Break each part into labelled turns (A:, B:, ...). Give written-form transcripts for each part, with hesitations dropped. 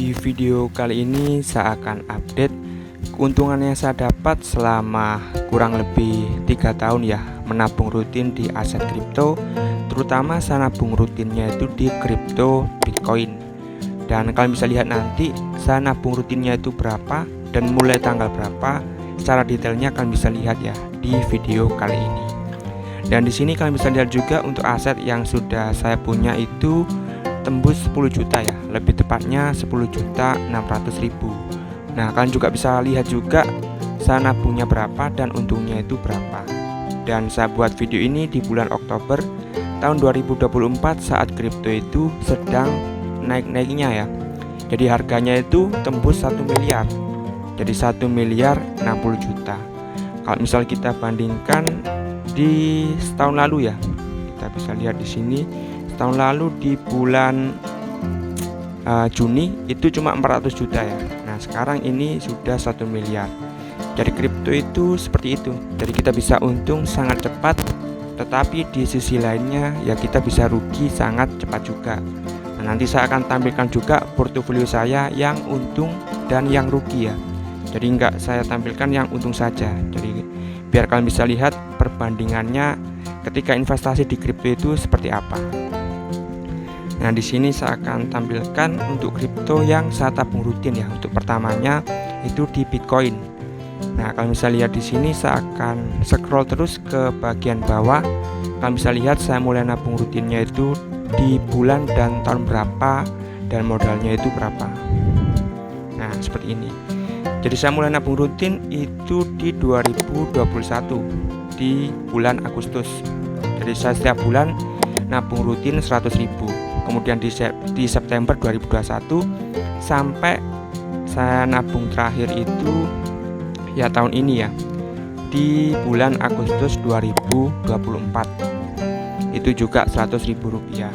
A: Di video kali ini saya akan update keuntungan yang saya dapat selama kurang lebih 3 tahun ya menabung rutin di aset kripto, terutama saya nabung rutinnya itu di kripto Bitcoin. Dan kalian bisa lihat nanti saya nabung rutinnya itu berapa dan mulai tanggal berapa, secara detailnya kalian bisa lihat ya di video kali ini. Dan di sini kalian bisa lihat juga untuk aset yang sudah saya punya itu tembus 10 juta ya, lebih tepatnya 10.600.000. Nah, kalian juga bisa lihat juga saya nabungnya berapa dan untungnya itu berapa. Dan saya buat video ini di bulan Oktober tahun 2024 saat kripto itu sedang naik-naiknya ya. Jadi harganya itu tembus 1 miliar. Jadi 1 miliar 60 juta. Kalau misal kita bandingkan di setahun lalu ya, kita bisa lihat di sini tahun lalu di bulan Juni itu cuma 400 juta ya. Nah sekarang ini sudah 1 miliar. Jadi kripto itu seperti itu. Jadi kita bisa untung sangat cepat, tetapi di sisi lainnya ya kita bisa rugi sangat cepat juga. Nah nanti saya akan tampilkan juga portofolio saya yang untung dan yang rugi ya. Jadi enggak saya tampilkan yang untung saja. Jadi biar kalian bisa lihat perbandingannya ketika investasi di kripto itu seperti apa. Nah, di sini saya akan tampilkan untuk kripto yang saya tabung rutin ya. Untuk pertamanya itu di Bitcoin. Nah, kalian bisa lihat di sini saya akan scroll terus ke bagian bawah. Kalian bisa lihat saya mulai nabung rutinnya itu di bulan dan tahun berapa dan modalnya itu berapa. Nah, seperti ini. Jadi saya mulai nabung rutin itu di 2021 di bulan Agustus. Jadi saya setiap bulan nabung rutin 100.000. Kemudian di September 2021 sampai saya nabung terakhir itu ya tahun ini ya di bulan Agustus 2024 itu juga 100.000 rupiah.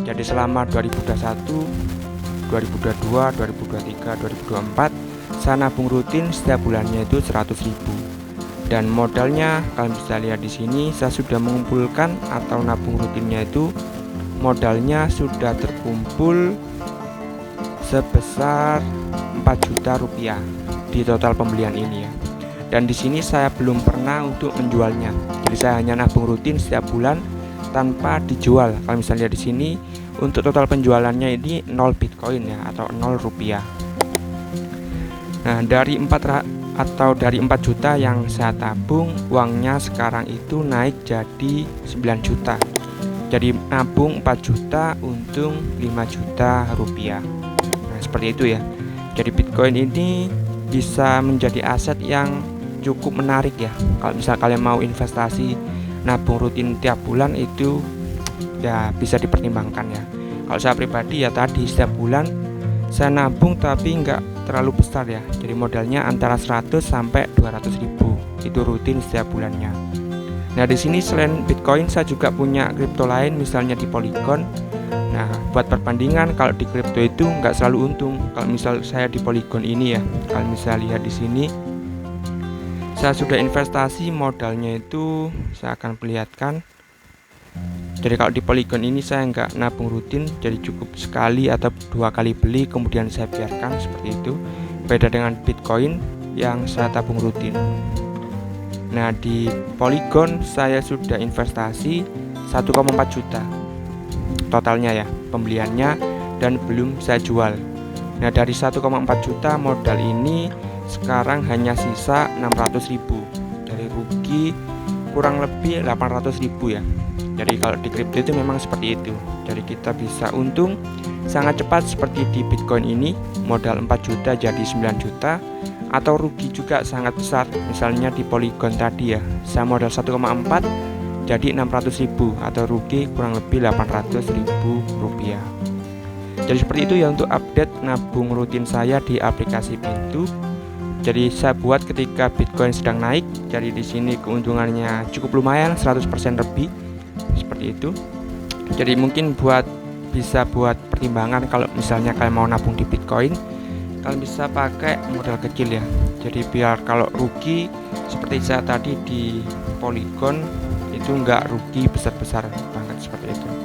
A: Jadi selama 2021, 2022, 2023, 2024 saya nabung rutin setiap bulannya itu 100.000. Dan modalnya kalian bisa lihat di sini saya sudah mengumpulkan atau nabung rutinnya itu modalnya sudah terkumpul sebesar 4 juta rupiah di total pembelian ini ya. Dan di sini saya belum pernah untuk menjualnya. Jadi saya hanya nabung rutin setiap bulan tanpa dijual. Kalau misalnya di sini untuk total penjualannya ini 0 Bitcoin ya atau 0 rupiah. Nah, dari 4 juta yang saya tabung, uangnya sekarang itu naik jadi 9 juta. Jadi nabung 4 juta, untung 5 juta rupiah. Nah seperti itu ya. Jadi Bitcoin ini bisa menjadi aset yang cukup menarik ya. Kalau misal kalian mau investasi nabung rutin tiap bulan itu ya bisa dipertimbangkan ya. Kalau saya pribadi ya tadi setiap bulan saya nabung tapi nggak terlalu besar ya. Jadi modalnya antara 100 sampai 200 ribu. Itu rutin setiap bulannya. Nah di sini selain Bitcoin saya juga punya kripto lain, misalnya di Polygon. Nah buat perbandingan kalau di kripto itu nggak selalu untung. Kalau misal saya di Polygon ini ya, kalau misal lihat di sini, saya sudah investasi modalnya itu saya akan perlihatkan. Jadi kalau di Polygon ini saya nggak nabung rutin, jadi cukup sekali atau 2 kali beli kemudian saya biarkan seperti itu. Beda dengan Bitcoin yang saya tabung rutin. Nah di Polygon saya sudah investasi 1,4 juta totalnya ya pembeliannya dan belum saya jual. Nah dari 1,4 juta modal ini sekarang hanya sisa 600.000. Dari rugi kurang lebih 800.000 ya. Jadi kalau di kripto itu memang seperti itu. Jadi kita bisa untung sangat cepat seperti di Bitcoin ini, modal 4 juta jadi 9 juta. Atau rugi juga sangat besar, misalnya di Polygon tadi ya saya modal 1,4 jadi 600.000 atau rugi kurang lebih 800.000 rupiah. Jadi seperti itu ya untuk update nabung rutin saya di aplikasi Pintu. Jadi saya buat ketika Bitcoin sedang naik, jadi di sini keuntungannya cukup lumayan 100% lebih seperti itu. Jadi mungkin bisa buat pertimbangan kalau misalnya kalian mau nabung di Bitcoin, kalian bisa pakai modal kecil ya. Jadi biar kalau rugi seperti saya tadi di Polygon itu nggak rugi besar-besar banget seperti itu.